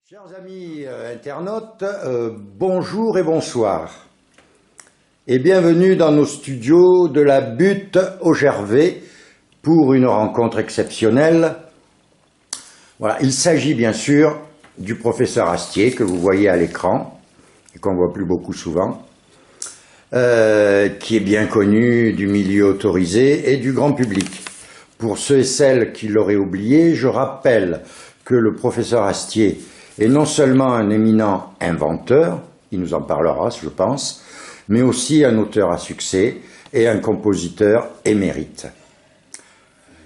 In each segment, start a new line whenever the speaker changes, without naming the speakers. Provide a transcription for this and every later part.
Chers amis internautes, bonjour et bonsoir. Et bienvenue dans nos studios de la Butte au Gervais pour une rencontre exceptionnelle. Voilà, il s'agit bien sûr du professeur Astier que vous voyez à l'écran et qu'on voit plus beaucoup souvent, qui est bien connu du milieu autorisé et du grand public. Pour ceux et celles qui l'auraient oublié, je rappelle que le professeur Astier est non seulement un éminent inventeur, il nous en parlera je pense, mais aussi un auteur à succès et un compositeur émérite.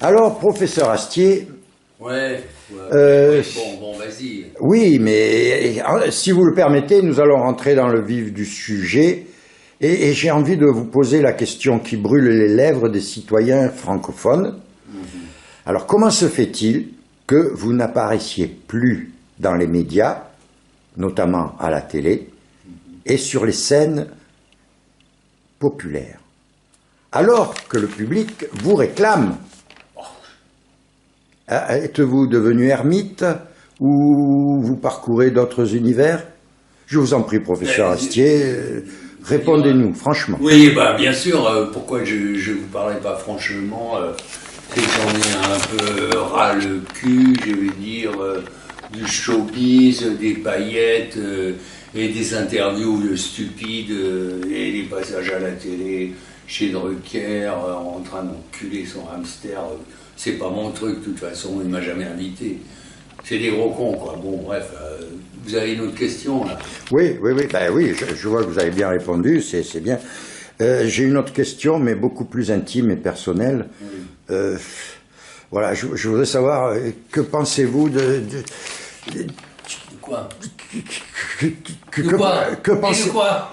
Alors, professeur Astier...
Bon, vas-y.
Oui, mais si vous le permettez, nous allons rentrer dans le vif du sujet et j'ai envie de vous poser la question qui brûle les lèvres des citoyens francophones. Alors, comment se fait-il que vous n'apparaissiez plus dans les médias, notamment à la télé, et sur les scènes populaires, alors que le public vous réclame? Êtes-vous devenu ermite ou vous parcourez d'autres univers? Je vous en prie, professeur Astier, répondez-nous franchement.
Oui, bah, bien sûr, pourquoi je ne vous parlerai pas franchement, c'est que j'en ai un peu ras le cul, je vais dire, du showbiz, des paillettes et des interviews stupides et des passages à la télé chez Drucker en train d'enculer son hamster. C'est pas mon truc, de toute façon, il m'a jamais invité. C'est des gros cons, quoi. Bon, bref, vous avez une autre question, là?
Oui, je vois que vous avez bien répondu, c'est bien. J'ai une autre question, mais beaucoup plus intime et personnelle. Oui. Voilà, je voudrais savoir, que pensez-vous de
quoi?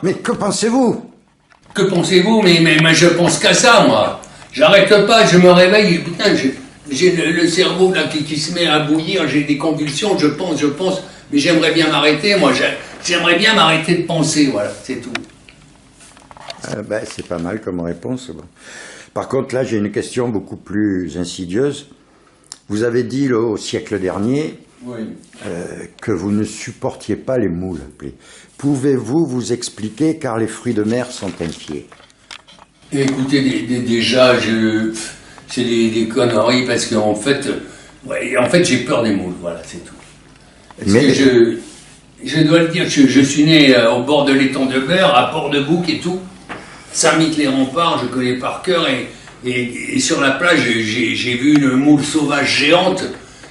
Mais que pensez-vous?
Que pensez-vous? Mais je pense qu'à ça, moi. J'arrête pas, je me réveille, et putain, j'ai le cerveau là qui se met à bouillir, j'ai des convulsions, je pense, mais j'aimerais bien m'arrêter, moi, j'aimerais bien m'arrêter de penser, voilà, c'est tout.
C'est pas mal comme réponse. Bon. Par contre, là, j'ai une question beaucoup plus insidieuse. Vous avez dit au siècle dernier que vous ne supportiez pas les moules. Pouvez-vous vous expliquer, car les fruits de mer sont inquiets?
Écoutez, déjà, c'est des conneries, parce qu'en fait, j'ai peur des moules, voilà, c'est tout. Mais je dois le dire, je suis né au bord de l'étang de Berre, à Port-de-Bouc et tout, Saint-Mick-les-Remparts, je connais par cœur, et sur la plage, j'ai vu une moule sauvage géante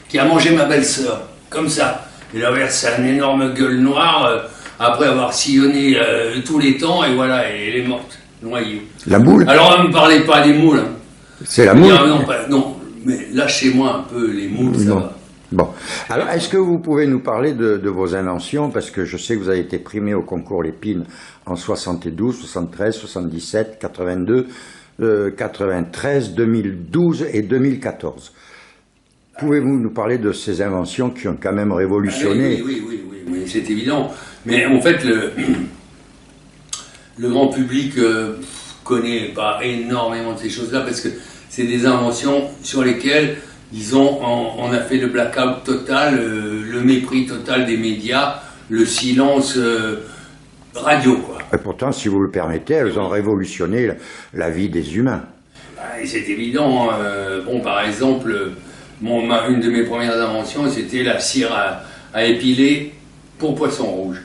qui a mangé ma belle-sœur, comme ça. Elle a versé une énorme gueule noire, après avoir sillonné tous les temps, et voilà, et elle est morte, noyée.
La moule?
Alors, ne me parlez pas des moules. Hein.
C'est la moule?
Non, mais lâchez-moi un peu les moules, ça va.
Bon, alors est-ce que vous pouvez nous parler de vos inventions, parce que je sais que vous avez été primé au concours Lépine en 72, 73, 77, 82, 93, 2012 et 2014. Pouvez-vous nous parler de ces inventions qui ont quand même révolutionné?
Oui, c'est évident. Mais en fait, le grand public connaît pas énormément de ces choses-là, parce que c'est des inventions sur lesquelles, disons, on a fait le blackout total, le mépris total des médias, le silence radio, quoi.
Et pourtant, si vous le permettez, elles ont révolutionné la vie des humains.
C'est évident. Bon, par exemple, une de mes premières inventions, c'était la cire à épiler pour poissons rouges.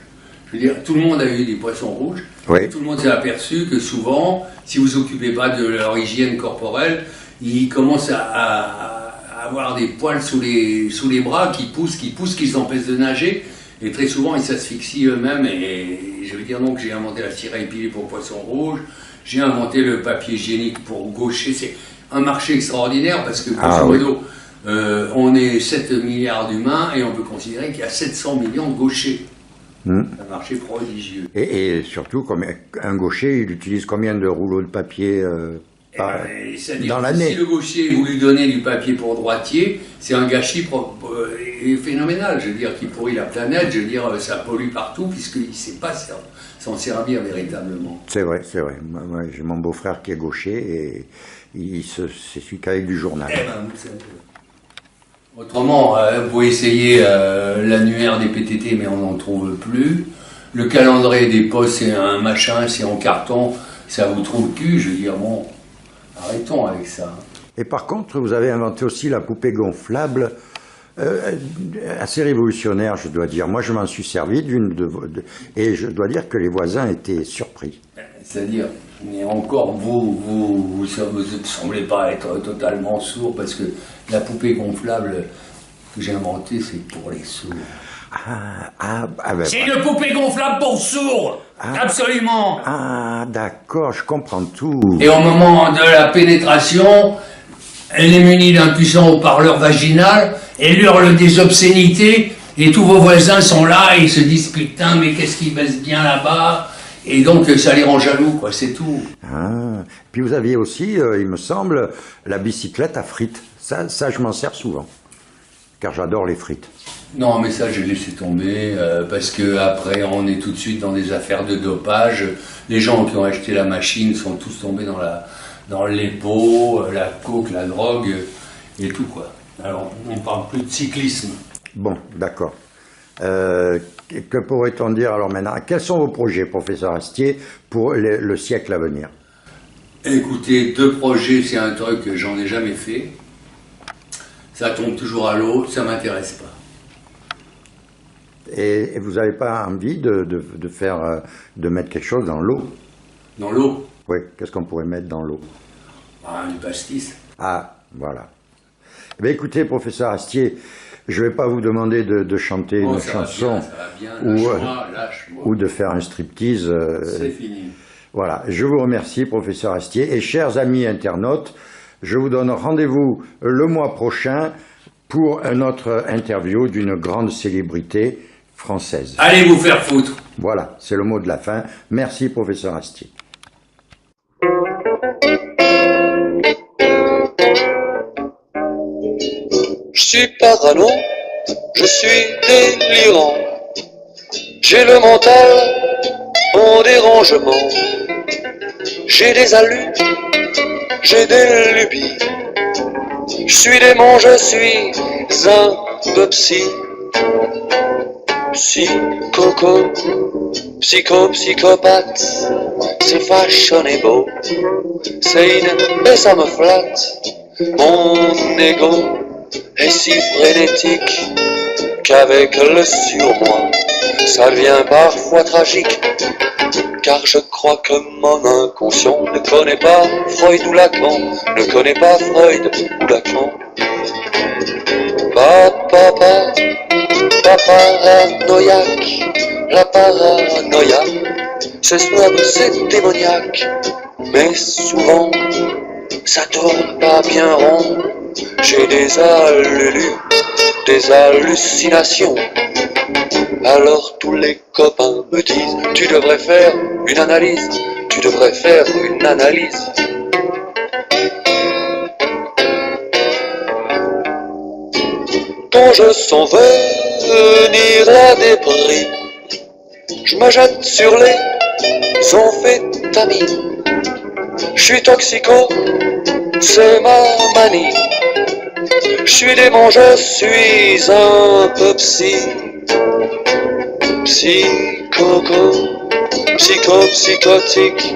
Je veux dire, tout le monde a eu des poissons rouges.
Oui.
Tout le monde s'est aperçu que souvent, si vous vous occupez pas de leur hygiène corporelle, ils commencent à avoir des poils sous les bras qui poussent, qui empêchent de nager. Et très souvent, ils s'asphyxient eux-mêmes. Et je veux dire, donc, j'ai inventé la cire à épiler pour poissons rouges. J'ai inventé le papier hygiénique pour gaucher. C'est un marché extraordinaire parce que, grosso modo, on est 7 milliards d'humains et on peut considérer qu'il y a 700 millions de gauchers. C'est un marché prodigieux.
Et surtout, un gaucher, il utilise combien de rouleaux de papier dans l'année?
Si le gaucher, vous lui donnez du papier pour droitier, c'est un gâchis phénoménal. Je veux dire, qui pourrit la planète, je veux dire, ça pollue partout, puisqu'il ne sait pas s'en servir véritablement.
C'est vrai. Moi, j'ai mon beau-frère qui est gaucher, et c'est celui qui avec du journal.
Autrement, vous pouvez essayer l'annuaire des PTT, mais on n'en trouve plus. Le calendrier des postes, c'est un machin, c'est en carton, ça vous trouve le cul. Je veux dire, bon, arrêtons avec ça.
Et par contre, vous avez inventé aussi la poupée gonflable, assez révolutionnaire, je dois dire. Moi, je m'en suis servi et je dois dire que les voisins étaient surpris.
C'est-à-dire, mais encore, vous ne semblez pas être totalement sourd, parce que la poupée gonflable que j'ai inventée, c'est pour les sourds. C'est une poupée gonflable pour sourds. Absolument.
Ah, d'accord, je comprends tout.
Et au moment de la pénétration, elle est munie d'un puissant haut-parleur vaginal, elle hurle des obscénités, et tous vos voisins sont là, et ils se disent, putain, mais qu'est-ce qu'ils baissent bien là-bas. Et donc, ça les rend jaloux, quoi, c'est tout.
Ah. Puis vous aviez aussi, il me semble, la bicyclette à frites. Ça je m'en sers souvent, car j'adore les frites.
Non, mais ça, j'ai laissé tomber, parce que après, on est tout de suite dans des affaires de dopage. Les gens qui ont acheté la machine sont tous tombés dans les pots, la coke, la drogue, et tout, quoi. Alors, on parle plus de cyclisme.
Bon, d'accord. Que pourrait-on dire alors maintenant? Quels sont vos projets, professeur Astier, pour le siècle à venir?
Écoutez, 2 projets, c'est un truc que j'en ai jamais fait. Ça tombe toujours à l'eau, ça m'intéresse pas.
Et vous n'avez pas envie de mettre quelque chose dans l'eau?
Dans l'eau?
Oui, qu'est-ce qu'on pourrait mettre dans l'eau?
Ah, du pastis.
Ah, voilà. Eh bien, écoutez, professeur Astier, je ne vais pas vous demander de chanter une chanson ou de faire un striptease.
C'est fini.
Voilà, je vous remercie, professeur Astier. Et chers amis internautes, je vous donne rendez-vous le mois prochain pour notre interview d'une grande célébrité française.
Allez vous faire foutre!
Voilà, c'est le mot de la fin. Merci, professeur Astier.
Je suis parano, je suis délirant. J'ai le mental en dérangement. J'ai des allus, j'ai des lubies. Je suis démon, je suis un peu psy. Psychoco, psychopathe. C'est fashion et beau, c'est in et ça me flatte. Mon ego est si frénétique qu'avec le surmoi, ça devient parfois tragique. Car je crois que mon inconscient ne connaît pas Freud ou Lacan, ne connaît pas Freud ou Lacan. Papa, paranoïaque, la paranoïa, c'est snob, c'est démoniaque, mais souvent ça tourne pas bien rond. J'ai des allus, des hallucinations. Alors tous les copains me disent, tu devrais faire une analyse, tu devrais faire une analyse. Quand je sens venir la déprime, je me jette sur les amphétamines. Je suis toxico, c'est ma manie. Je suis démon, je suis un peu psy. Psychotique.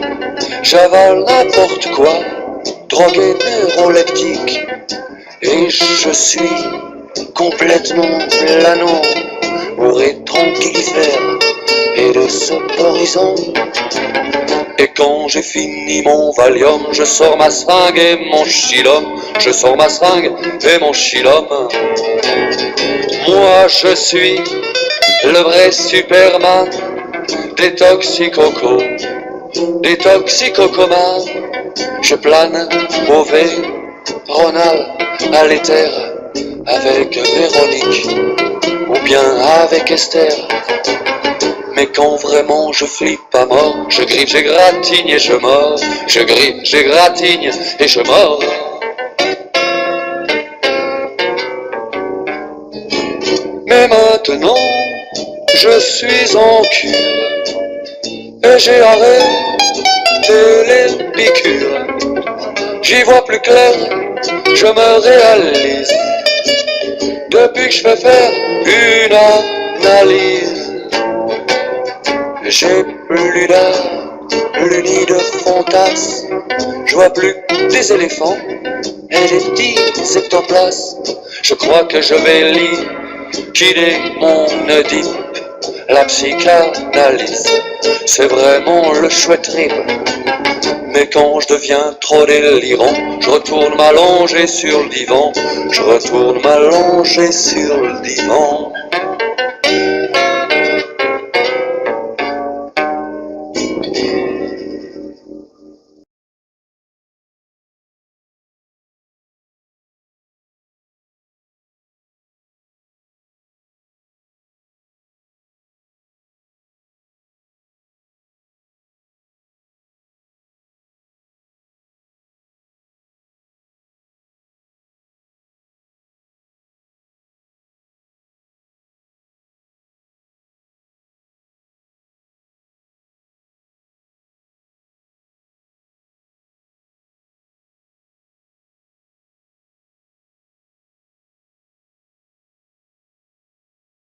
J'avale n'importe quoi, drogué neuroleptique. Et je suis complètement planant, bourré tranquillifère et de soporisant. Et quand j'ai fini mon Valium, je sors ma seringue et mon chilum. Je sors ma seringue et mon chilum. Moi je suis le vrai Superman des toxicocos, des toxicocomas. Je plane mauvais, Ronald à l'éther, avec Véronique ou bien avec Esther. Mais quand vraiment je flippe à mort, je griffe, j'égratigne et je mords. Je griffe, j'égratigne et je mords. Mais maintenant, je suis en cure et j'ai arrêté les piqûres. J'y vois plus clair, je me réalise. depuis que je fais faire une analyse. J'ai plus d'art, plus ni de fontasse. Je vois plus des éléphants et des petits ectoplasmes. Je crois que je vais liquider mon Oedipe. La psychanalyse, c'est vraiment le chouette trip. Mais quand je deviens trop délirant, je retourne m'allonger sur le divan. Je retourne m'allonger sur le divan.